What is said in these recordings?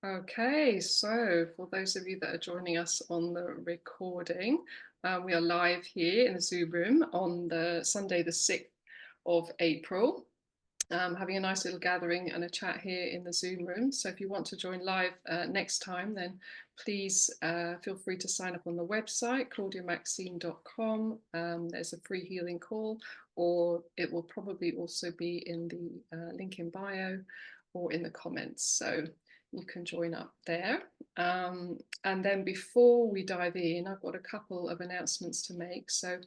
Okay, so for those of you that are joining us on the recording, we are live here in the Zoom room on the Sunday, the 6th of April, having a nice little gathering and a chat here in the Zoom room. So if you want to join live next time, then please feel free to sign up on the website, claudiamaxine.com. There's a free healing call, or it will probably also be in the link in bio or in the comments. So you can join up there. And then before we dive in, I've got a couple of announcements to make. So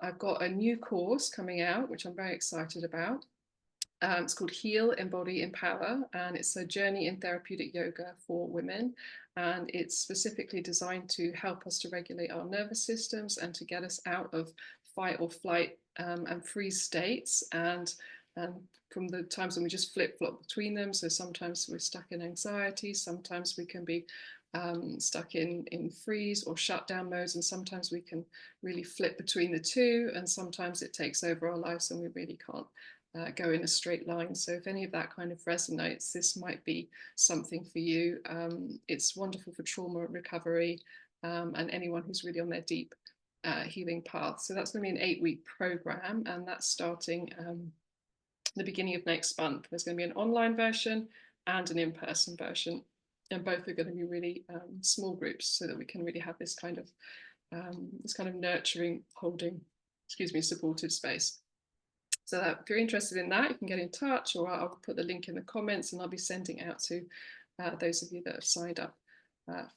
I've got a new course coming out, which I'm very excited about. It's called Heal, Embody, Empower, and it's a journey in therapeutic yoga for women. And it's specifically designed to help us to regulate our nervous systems and to get us out of fight or flight and freeze states. And from the times when we just flip flop between them, so sometimes we're stuck in anxiety, sometimes we can be stuck in freeze or shutdown modes, and sometimes we can really flip between the two, and sometimes it takes over our lives and we really can't go in a straight line. So if any of that kind of resonates, this might be something for you. It's wonderful for trauma recovery and anyone who's really on their deep healing path. So that's going to be an 8-week program, and that's starting the beginning of next month. There's going to be an online version and an in-person version, and both are going to be really small groups, so that we can really have this kind of nurturing, holding, supportive space. So that if you're interested in that, you can get in touch, or I'll put the link in the comments, and I'll be sending out to those of you that have signed up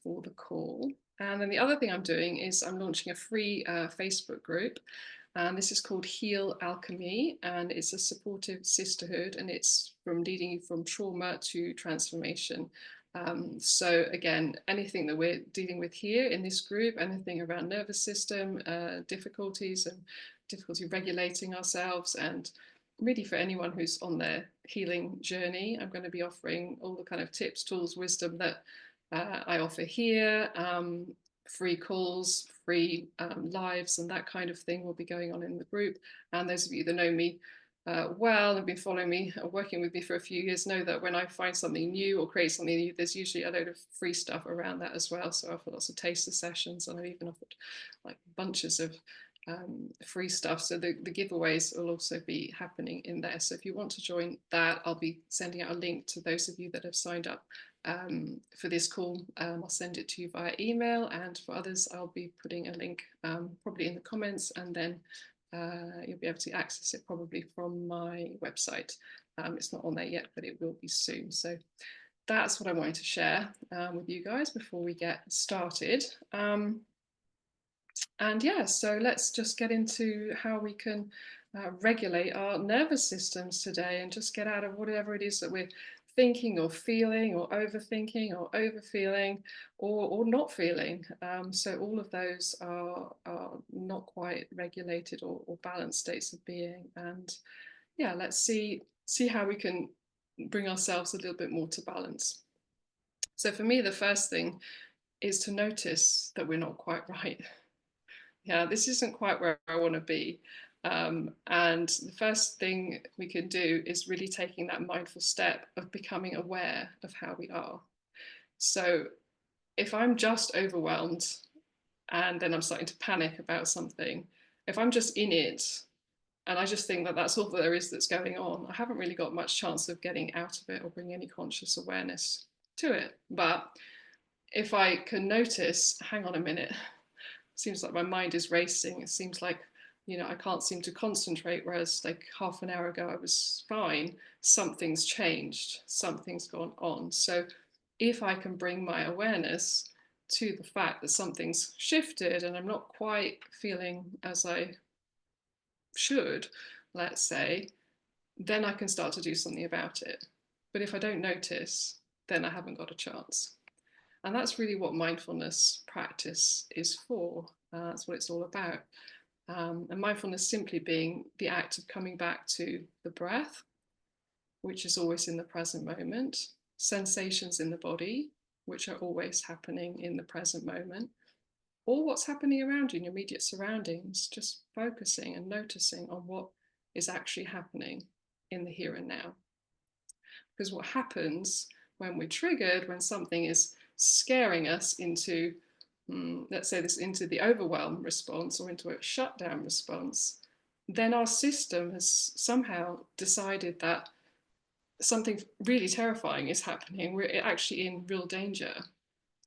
for the call. And then the other thing I'm doing is I'm launching a free Facebook group, and this is called Heal Alchemy, and it's a supportive sisterhood, and it's from leading you from trauma to transformation. So again, anything that we're dealing with here in this group, anything around nervous system difficulties and difficulty regulating ourselves, and really for anyone who's on their healing journey, I'm going to be offering all the kind of tips, tools, wisdom that I offer here. Free calls, free lives, and that kind of thing will be going on in the group. And those of you that know me well and have been following me, working with me for a few years, know that when I find something new or create something new, there's usually a load of free stuff around that as well. So I offer lots of taster sessions, and I've even offered like bunches of free stuff. So the giveaways will also be happening in there. So if you want to join that, I'll be sending out a link to those of you that have signed up for this call. I'll send it to you via email, and for others, I'll be putting a link probably in the comments, and then you'll be able to access it probably from my website. It's not on there yet, but it will be soon. So that's what I wanted to share with you guys before we get started. And yeah, so let's just get into how we can regulate our nervous systems today, and just get out of whatever it is that we're thinking or feeling or overthinking or overfeeling or not feeling. So all of those are not quite regulated or balanced states of being. And yeah, let's see how we can bring ourselves a little bit more to balance. So for me, the first thing is to notice that we're not quite right. Yeah, this isn't quite where I want to be. And the first thing we can do is really taking that mindful step of becoming aware of how we are. So if I'm just overwhelmed and then I'm starting to panic about something, if I'm just in it and I just think that that's all there is that's going on, I haven't really got much chance of getting out of it or bringing any conscious awareness to it. But if I can notice, hang on a minute, seems like my mind is racing. It seems like, I can't seem to concentrate, whereas like half an hour ago I was fine. Something's changed, something's gone on. So if I can bring my awareness to the fact that something's shifted and I'm not quite feeling as I should, let's say, then I can start to do something about it. But if I don't notice, then I haven't got a chance. And that's really what mindfulness practice is for. That's what it's all about. And mindfulness simply being the act of coming back to the breath, which is always in the present moment, sensations in the body, which are always happening in the present moment, or what's happening around you in your immediate surroundings, just focusing and noticing on what is actually happening in the here and now. Because what happens when we're triggered, when something is scaring us into, let's say this, into the overwhelm response or into a shutdown response, then our system has somehow decided that something really terrifying is happening. We're actually in real danger.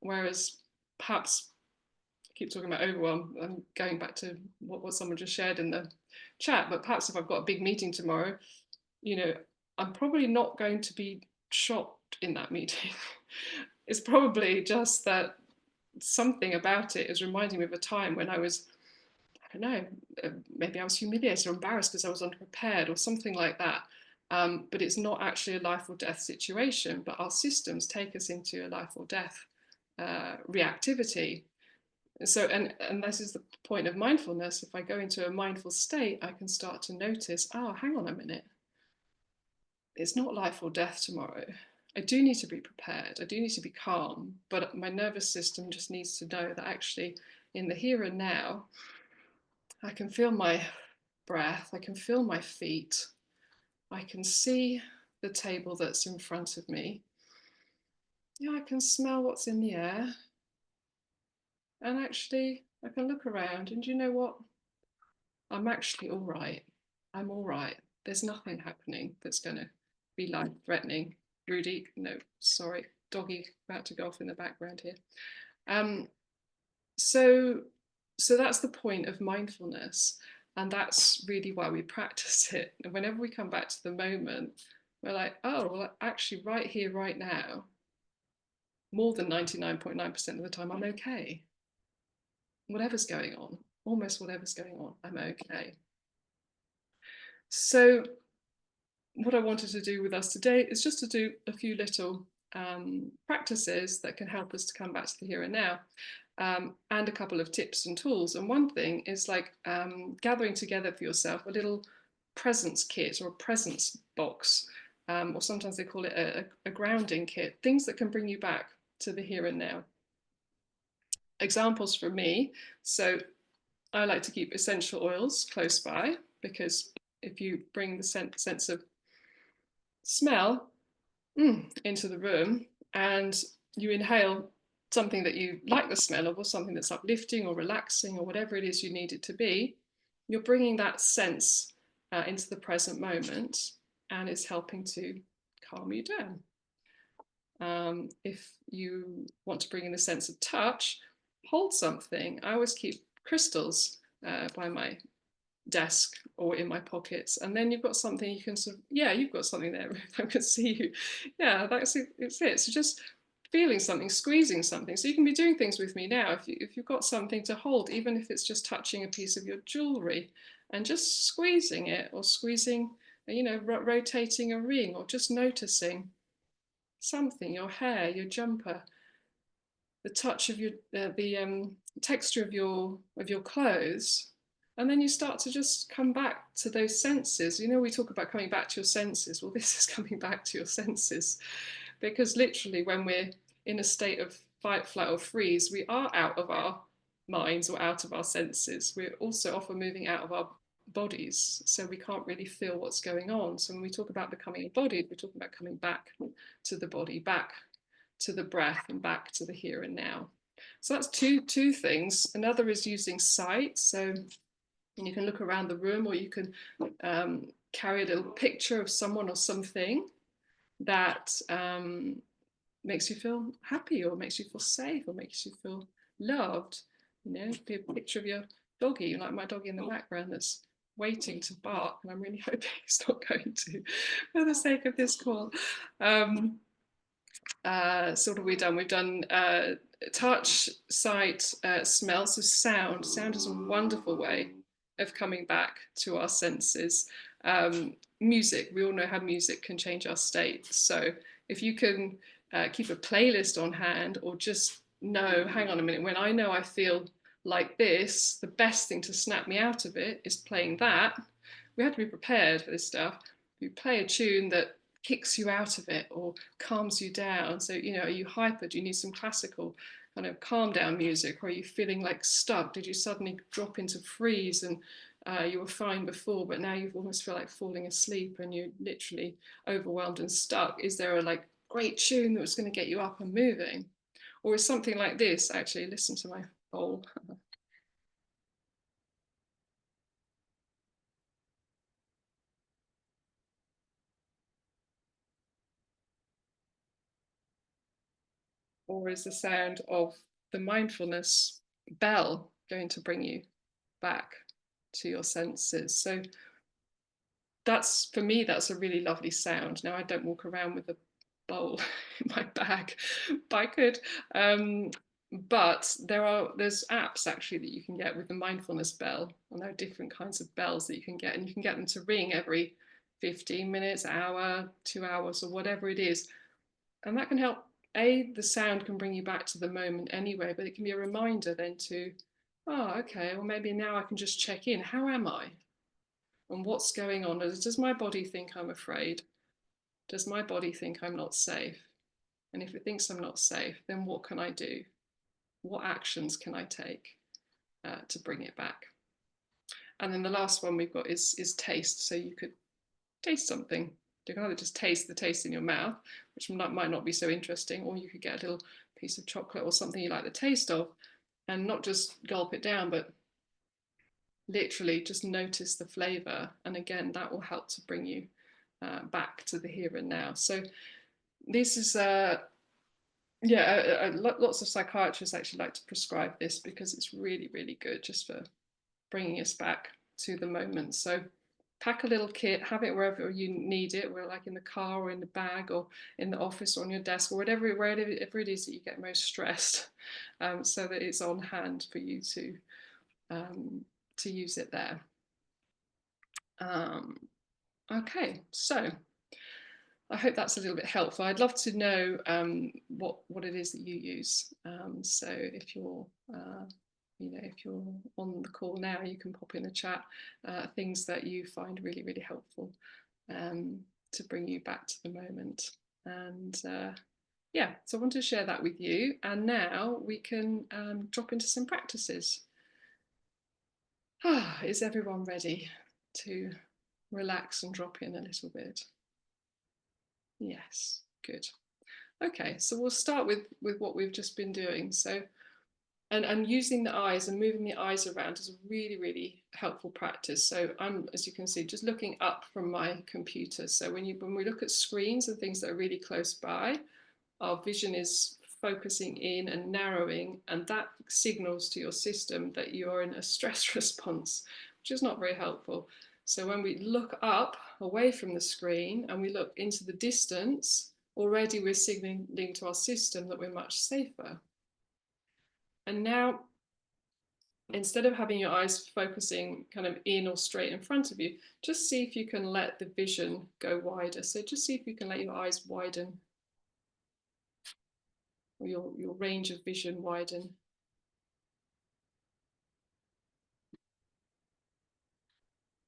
Whereas perhaps, I keep talking about overwhelm, I'm going back to what someone just shared in the chat, but perhaps if I've got a big meeting tomorrow, I'm probably not going to be shocked in that meeting. It's probably just that something about it is reminding me of a time when I was, I don't know, maybe I was humiliated or embarrassed because I was unprepared or something like that. But it's not actually a life or death situation, but our systems take us into a life or death reactivity. So, and this is the point of mindfulness. If I go into a mindful state, I can start to notice, oh, hang on a minute. It's not life or death tomorrow. I do need to be prepared. I do need to be calm, but my nervous system just needs to know that actually in the here and now, I can feel my breath. I can feel my feet. I can see the table that's in front of me. Yeah, I can smell what's in the air. And actually, I can look around and you know what? I'm actually all right. I'm all right. There's nothing happening that's going to be life threatening. Rudy, no, sorry, doggy about to go off in the background here. So that's the point of mindfulness. And that's really why we practice it. And whenever we come back to the moment, we're like, oh, well, actually, right here, right now, more than 99.9% of the time, I'm okay. Whatever's going on, almost whatever's going on, I'm okay. So what I wanted to do with us today is just to do a few little practices that can help us to come back to the here and now, and a couple of tips and tools. And one thing is like gathering together for yourself a little presence kit or a presence box, or sometimes they call it a grounding kit, things that can bring you back to the here and now. Examples from me. So I like to keep essential oils close by, because if you bring the sense of smell into the room and you inhale something that you like the smell of, or something that's uplifting or relaxing or whatever it is you need it to be, you're bringing that sense into the present moment, and it's helping to calm you down. If you want to bring in the sense of touch, hold something. I always keep crystals by my desk or in my pockets, and then you've got something you can sort of, yeah, you've got something there. I can see you. Yeah, that's it. It's it. So just feeling something, squeezing something. So you can be doing things with me now. If you've got something to hold, even if it's just touching a piece of your jewelry and just squeezing it, or squeezing, rotating a ring, or just noticing something, your hair, your jumper, the touch of your the texture of your clothes. And then you start to just come back to those senses. We talk about coming back to your senses. Well, this is coming back to your senses, because literally when we're in a state of fight, flight, or freeze, we are out of our minds or out of our senses. We're also often moving out of our bodies, so we can't really feel what's going on. So when we talk about becoming embodied, we're talking about coming back to the body, back to the breath, and back to the here and now. So that's two things. Another is using sight. So you can look around the room, or you can carry a little picture of someone or something that makes you feel happy, or makes you feel safe, or makes you feel loved. Be a picture of your doggy, like my doggy in the background that's waiting to bark, and I'm really hoping he's not going to, for the sake of this call. So what have we done? We've done touch, sight, smell, so sound. Sound is a wonderful way of coming back to our senses. Music, we all know how music can change our state. So if you can keep a playlist on hand, or just know, hang on a minute, when I know I feel like this, the best thing to snap me out of it is playing that. We have to be prepared for this stuff. You play a tune that kicks you out of it or calms you down. So, are you hyper? Do you need some classical kind of calm down music? Or are you feeling like stuck? Did you suddenly drop into freeze and you were fine before, but now you almost feel like falling asleep and you're literally overwhelmed and stuck? Is there a great tune that was going to get you up and moving? Or is something like this, actually, listen to my bowl. Or is the sound of the mindfulness bell going to bring you back to your senses? So that's, for me, that's a really lovely sound. Now, I don't walk around with a bowl in my bag, but I could. But there's apps actually that you can get with the mindfulness bell, and there are different kinds of bells that you can get, and you can get them to ring every 15 minutes, hour, 2 hours, or whatever it is. And that can help. The sound can bring you back to the moment anyway, but it can be a reminder then to, oh, okay, well, maybe now I can just check in. How am I? And what's going on? Does my body think I'm afraid? Does my body think I'm not safe? And if it thinks I'm not safe, then what can I do? What actions can I take to bring it back? And then the last one we've got is taste. So you could taste something. You can either just taste the taste in your mouth, which might not be so interesting, or you could get a little piece of chocolate or something you like the taste of, and not just gulp it down, but literally just notice the flavor. And again, that will help to bring you back to the here and now. So this is lots of psychiatrists actually like to prescribe this because it's really, really good just for bringing us back to the moment. So pack a little kit, have it wherever you need it, where like in the car or in the bag or in the office or on your desk or wherever it is that you get most stressed, so that it's on hand for you to use it there. Okay, so I hope that's a little bit helpful. I'd love to know what it is that you use. So if you're if you're on the call now, you can pop in the chat things that you find really, really helpful to bring you back to the moment. And so I want to share that with you. And now we can drop into some practices. Is everyone ready to relax and drop in a little bit? Yes, good. Okay, so we'll start with what we've just been doing. So, and using the eyes and moving the eyes around is a really, really helpful practice. So I'm, as you can see, just looking up from my computer. So when we look at screens and things that are really close by, our vision is focusing in and narrowing, and that signals to your system that you're in a stress response, which is not very helpful. So when we look up away from the screen and we look into the distance, already we're signaling to our system that we're much safer. And now, instead of having your eyes focusing kind of in or straight in front of you, just see if you can let the vision go wider. So just see if you can let your eyes widen, or your range of vision widen.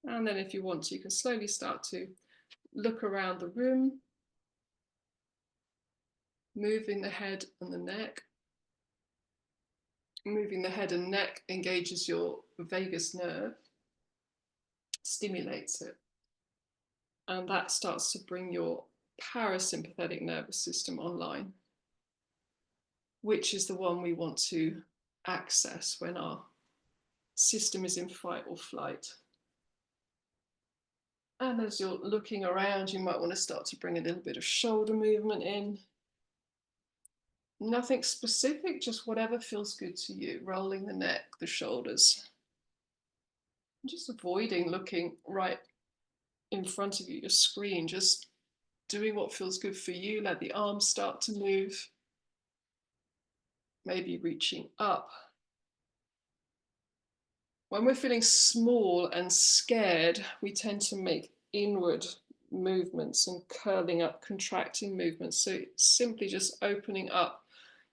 And then if you want to, you can slowly start to look around the room, moving the head and the neck. Moving the head and neck engages your vagus nerve, stimulates it. And that starts to bring your parasympathetic nervous system online, which is the one we want to access when our system is in fight or flight. And as you're looking around, you might want to start to bring a little bit of shoulder movement in. Nothing specific, just whatever feels good to you. Rolling the neck, the shoulders. Just avoiding looking right in front of you, your screen. Just doing what feels good for you. Let the arms start to move. Maybe reaching up. When we're feeling small and scared, we tend to make inward movements and curling up, contracting movements. So simply just opening up.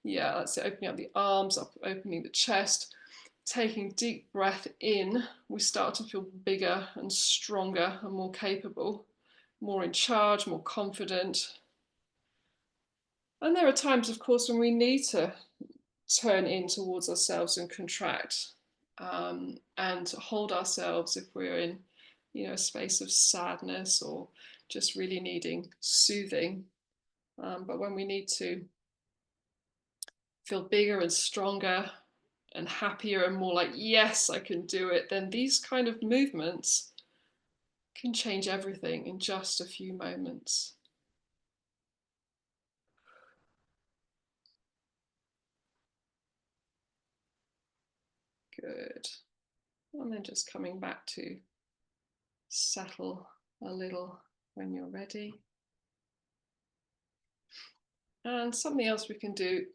Yeah, that's it, opening up the arms, opening the chest, taking deep breath in. We start to feel bigger and stronger and more capable, more in charge, more confident. And there are times, of course, when we need to turn in towards ourselves and contract, and hold ourselves if we're in, a space of sadness or just really needing soothing. But when we need to feel bigger and stronger and happier and more like, yes, I can do it, then these kind of movements can change everything in just a few moments. Good. And then just coming back to settle a little when you're ready. And something else we can do,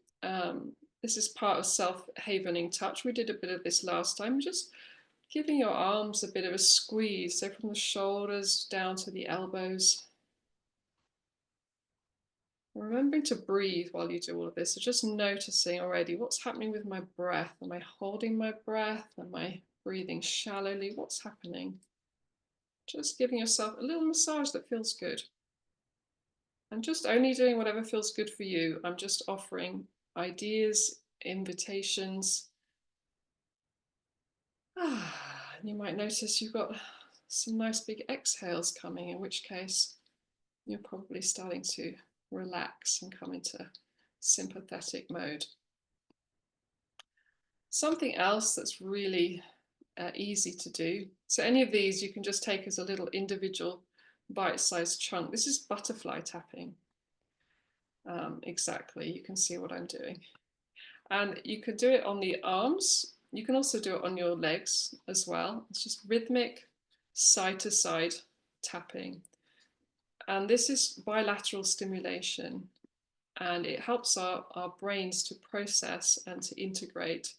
this is part of self-havening touch. We did a bit of this last time, just giving your arms a bit of a squeeze. So from the shoulders down to the elbows. Remembering to breathe while you do all of this. So just noticing already what's happening with my breath. Am I holding my breath? Am I breathing shallowly? What's happening? Just giving yourself a little massage that feels good. And just only doing whatever feels good for you. I'm just offering ideas, invitations. And you might notice you've got some nice big exhales coming, in which case you're probably starting to relax and come into sympathetic mode. Something else that's really easy to do. So any of these you can just take as a little individual bite-sized chunk. This is butterfly tapping. Exactly, you can see what I'm doing. And you could do it on the arms. You can also do it on your legs as well. It's just rhythmic side to side tapping. And this is bilateral stimulation. And it helps our brains to process and to integrate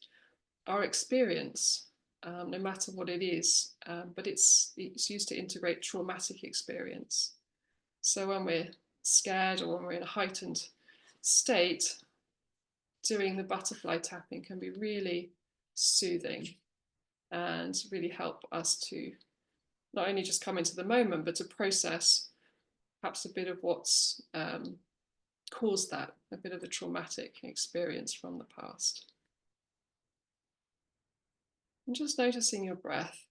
our experience, no matter what it is. But it's used to integrate traumatic experience. So when we're scared or when we're in a heightened state, doing the butterfly tapping can be really soothing and really help us to not only just come into the moment, but to process perhaps a bit of what's caused that, a bit of the traumatic experience from the past. And just noticing your breath.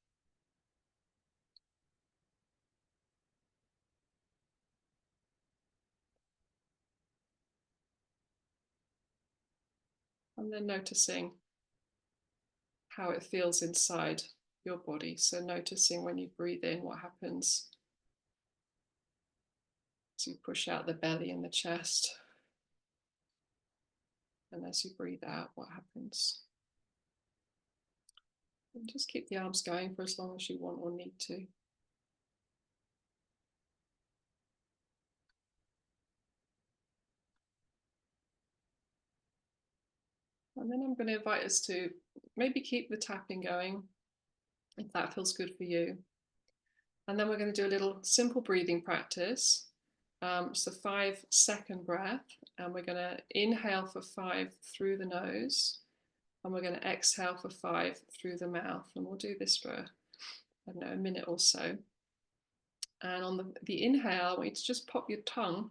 And then noticing how it feels inside your body. So noticing when you breathe in, what happens as you push out the belly and the chest. And as you breathe out, what happens? And just keep the arms going for as long as you want or need to. And then I'm going to invite us to maybe keep the tapping going if that feels good for you. And then we're going to do a little simple breathing practice. So 5-second breath, and we're going to inhale for 5 through the nose, and we're going to exhale for 5 through the mouth. And we'll do this for, I don't know, a minute or so. And on the inhale, I want you to just pop your tongue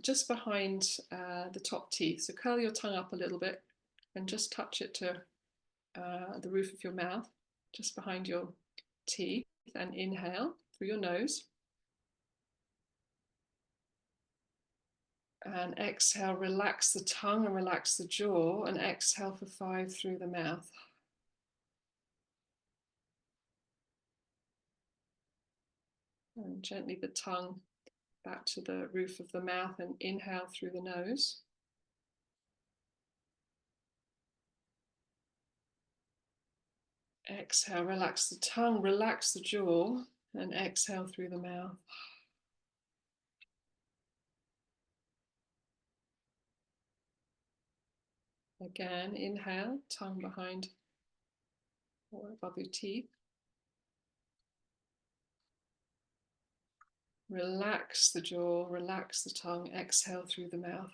just behind the top teeth. So curl your tongue up a little bit and just touch it to the roof of your mouth, just behind your teeth, and inhale through your nose. And exhale, relax the tongue and relax the jaw, and exhale for 5 through the mouth. And gently the tongue back to the roof of the mouth, and inhale through the nose. Exhale, relax the tongue, relax the jaw, and exhale through the mouth. Again, inhale, tongue behind or above your teeth. Relax the jaw, relax the tongue, exhale through the mouth.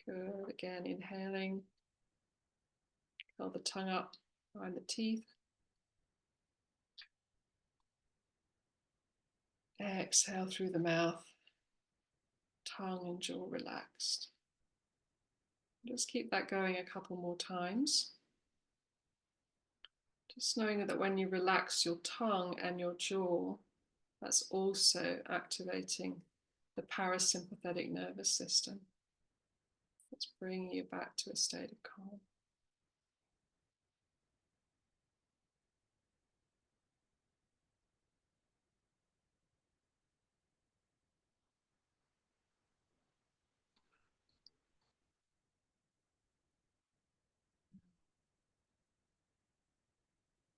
Good. Again, inhaling, curl the tongue up behind the teeth. Exhale through the mouth, tongue and jaw relaxed. Just keep that going a couple more times. Just knowing that when you relax your tongue and your jaw, that's also activating the parasympathetic nervous system. It's bringing you back to a state of calm.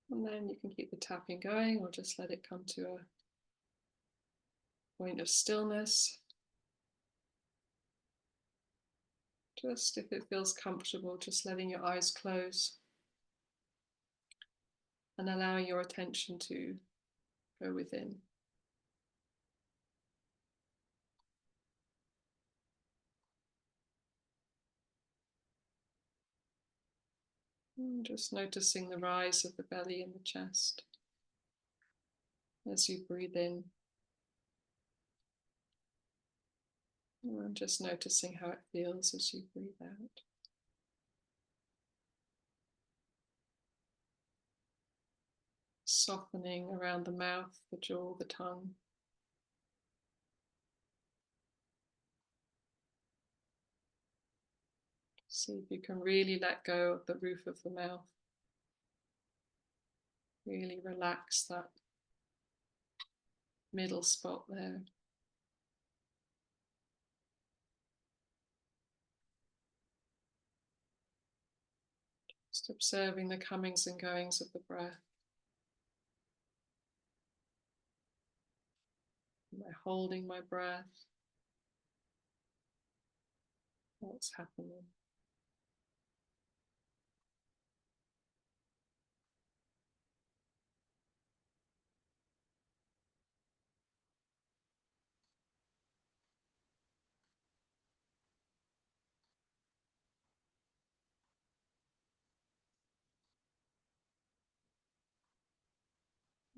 And then you can keep the tapping going or just let it come to a point of stillness. Just if it feels comfortable, just letting your eyes close and allowing your attention to go within. And just noticing the rise of the belly and the chest as you breathe in. And just noticing how it feels as you breathe out. Softening around the mouth, the jaw, the tongue. See if you can really let go of the roof of the mouth. Really relax that middle spot there. Just observing the comings and goings of the breath. Am I holding my breath? What's happening?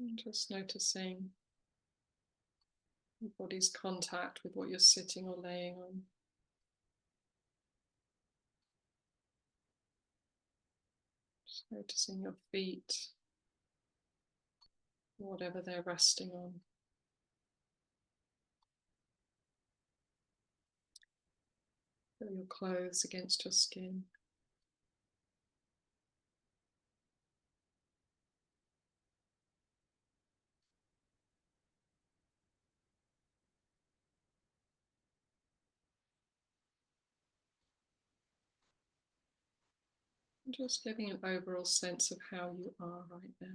And just noticing your body's contact with what you're sitting or laying on. Just noticing your feet, whatever they're resting on. Feel your clothes against your skin. And just getting an overall sense of how you are right now.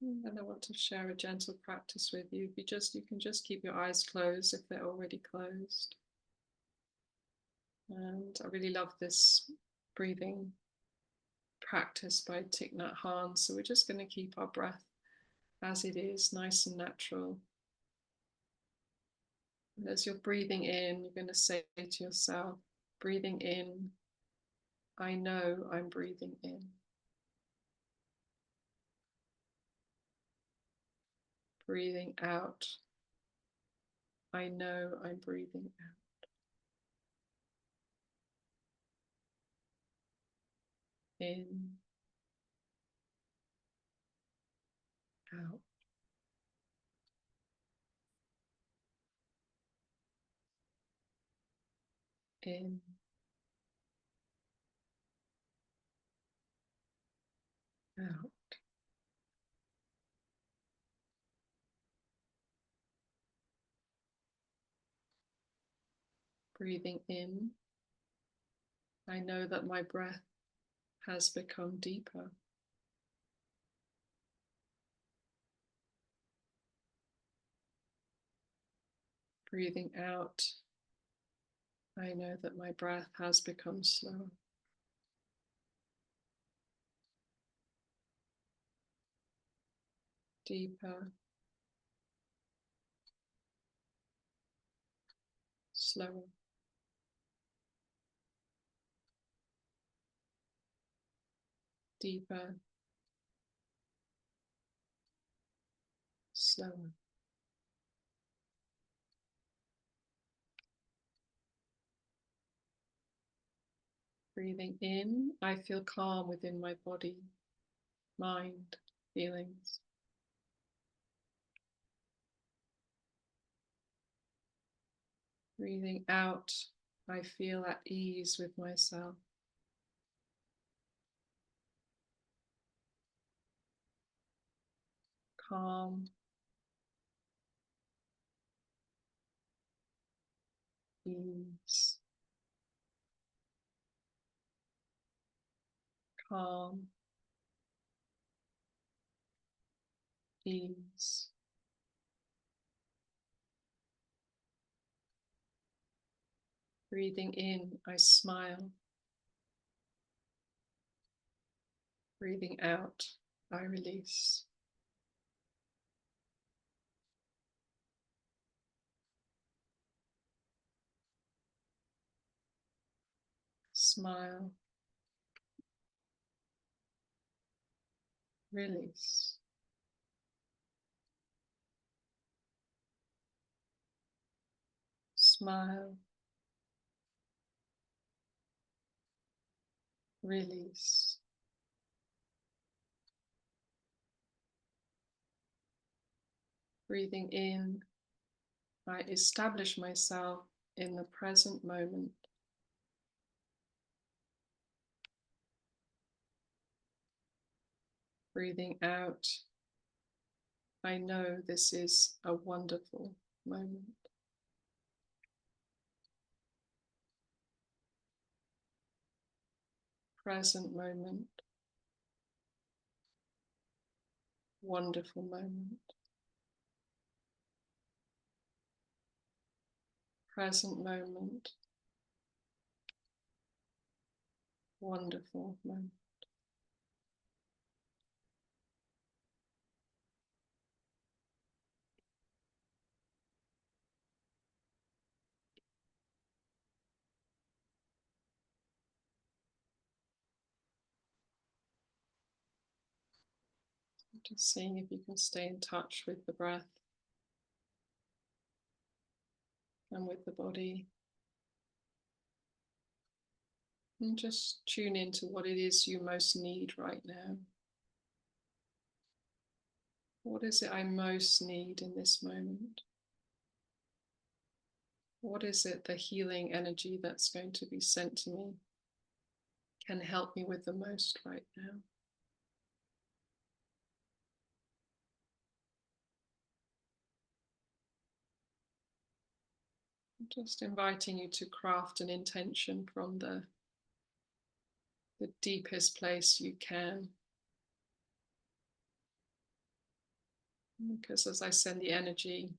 And I want to share a gentle practice with you. You can just keep your eyes closed if they're already closed. And I really love this breathing practice by Thich Nhat Hanh. So we're just going to keep our breath as it is, nice and natural. And as you're breathing in, you're going to say to yourself, breathing in, I know I'm breathing in. Breathing out, I know I'm breathing out. In, out. In, out. Breathing in, I know that my breath has become deeper. Breathing out, I know that my breath has become slower. Deeper, slower. deeper, slower. Breathing in, I feel calm within my body, mind, feelings. Breathing out, I feel at ease with myself. Calm, ease, calm, ease. Breathing in, I smile. Breathing out, I release. Smile, release. Smile, release. Breathing in, I establish myself in the present moment. Breathing out, I know this is a wonderful moment. Present moment, wonderful moment. Present moment, wonderful moment. Just seeing if you can stay in touch with the breath and with the body. And just tune into what it is you most need right now. What is it I most need in this moment? What is it, the healing energy that's going to be sent to me can help me with the most right now? Just inviting you to craft an intention from the deepest place you can. Because as I send the energy,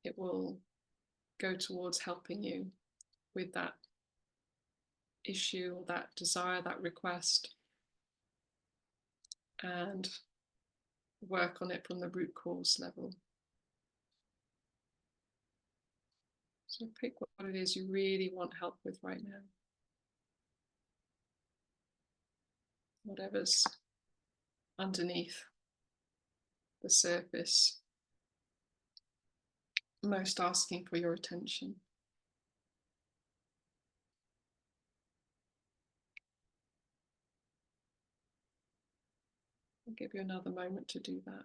it will go towards helping you with that issue or that desire, that request, and work on it from the root cause level. So pick what it is you really want help with right now. Whatever's underneath the surface, most asking for your attention. I'll give you another moment to do that.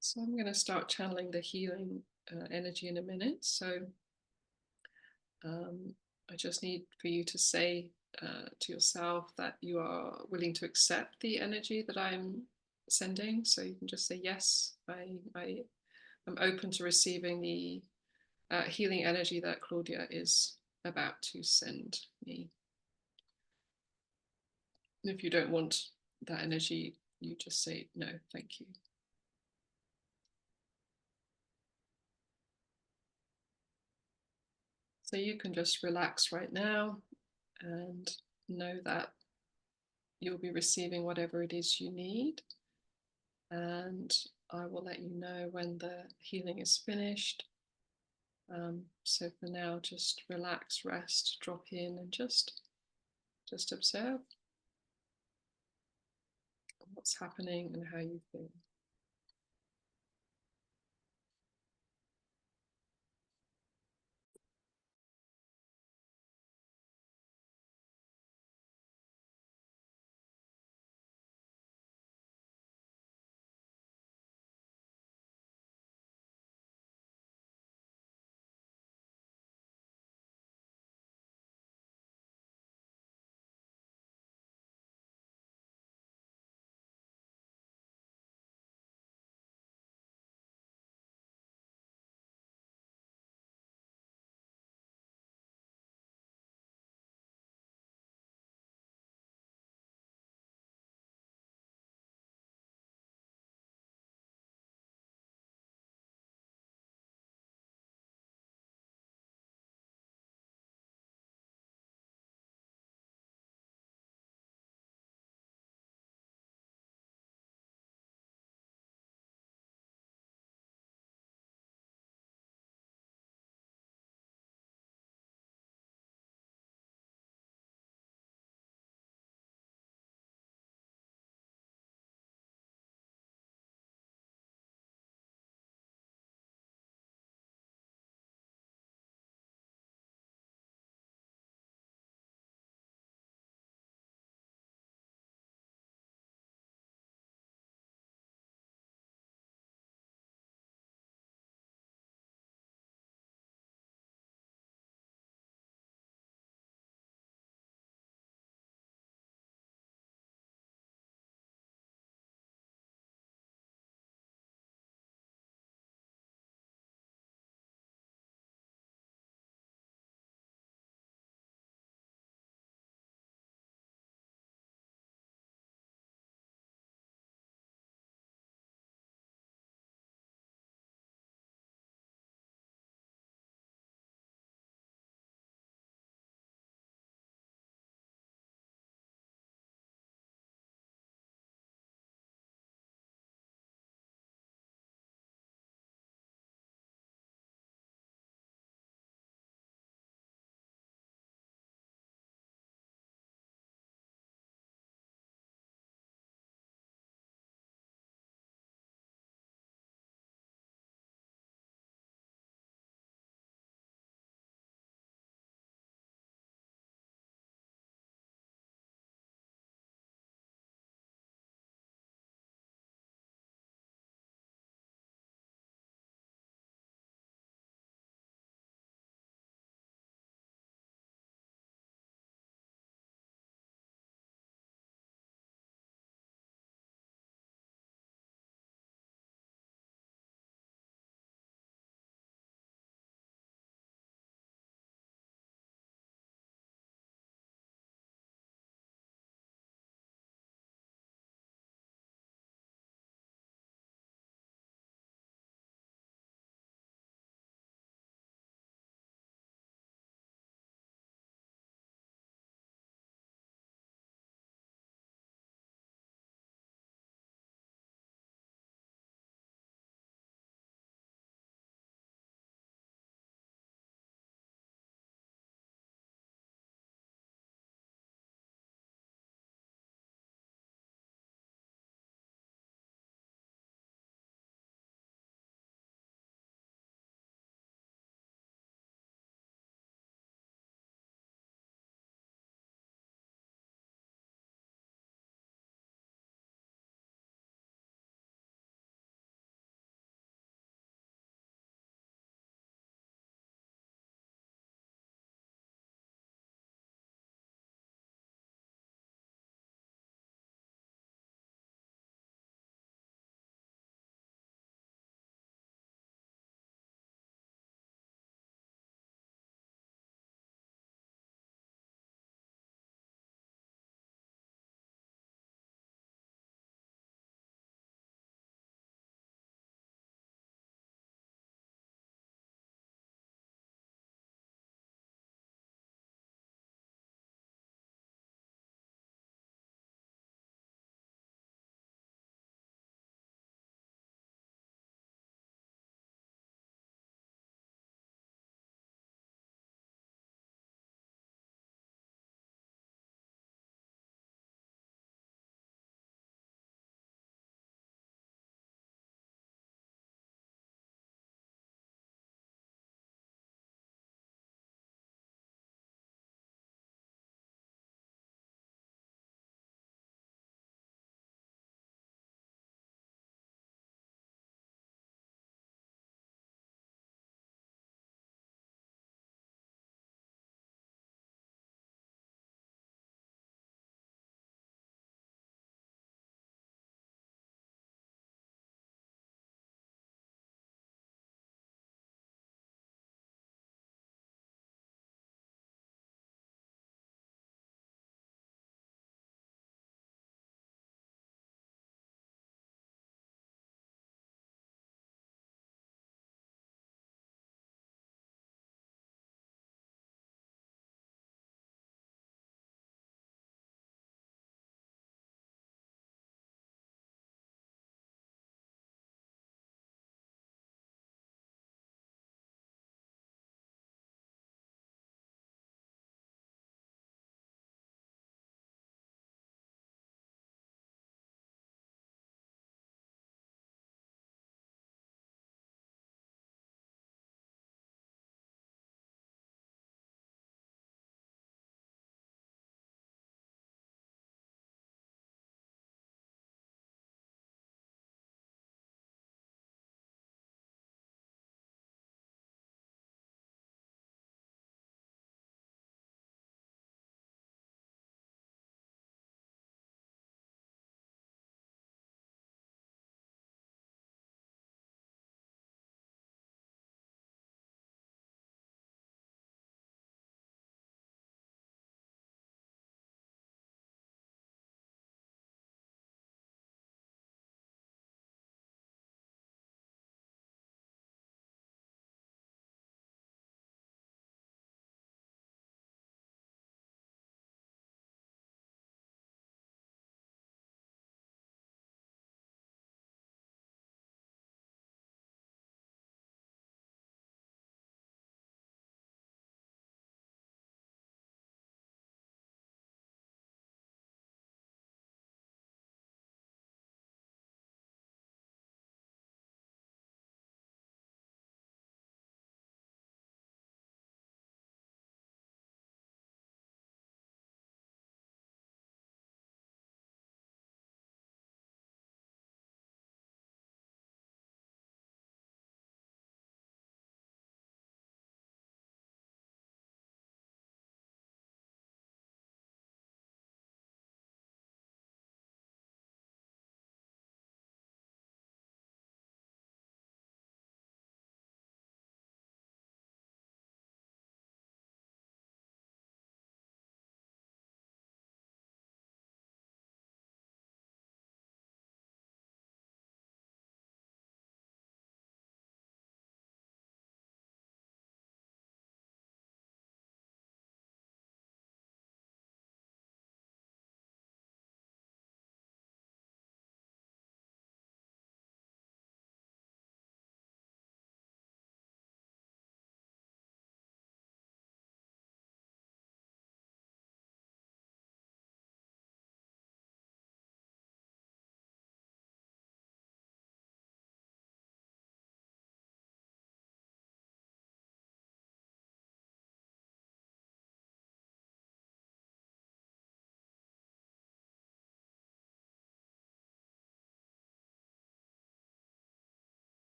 So I'm going to start channeling the healing energy in a minute. So I just need for you to say to yourself that you are willing to accept the energy that I'm sending. So you can just say, yes, I am open to receiving the healing energy that Claudia is about to send me. And if you don't want that energy, you just say, no, thank you. So you can just relax right now and know that you'll be receiving whatever it is you need. And I will let you know when the healing is finished. So for now, just relax, rest, drop in, and just observe what's happening and how you feel.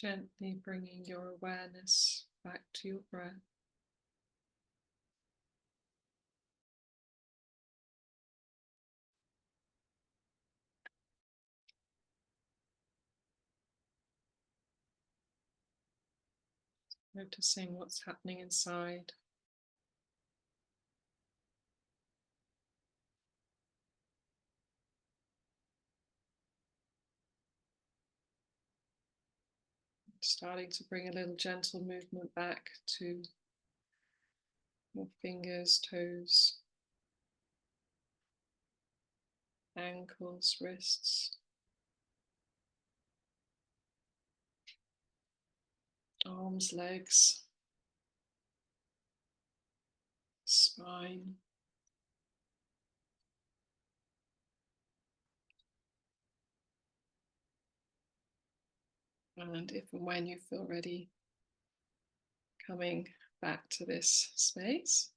Gently bringing your awareness back to your breath. Noticing what's happening inside. Starting to bring a little gentle movement back to your fingers, toes, ankles, wrists, arms, legs, spine. And if and when you feel ready, coming back to this space.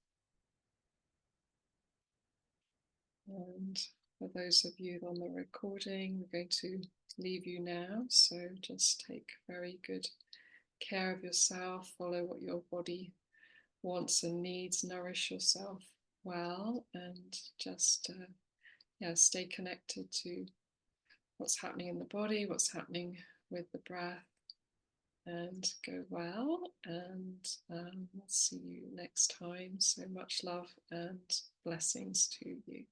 And for those of you on the recording, we're going to leave you now. So just take very good care of yourself, follow what your body wants and needs, nourish yourself well, and just stay connected to what's happening in the body, what's happening with the breath, and go well. And we'll see you next time. So much love and blessings to you.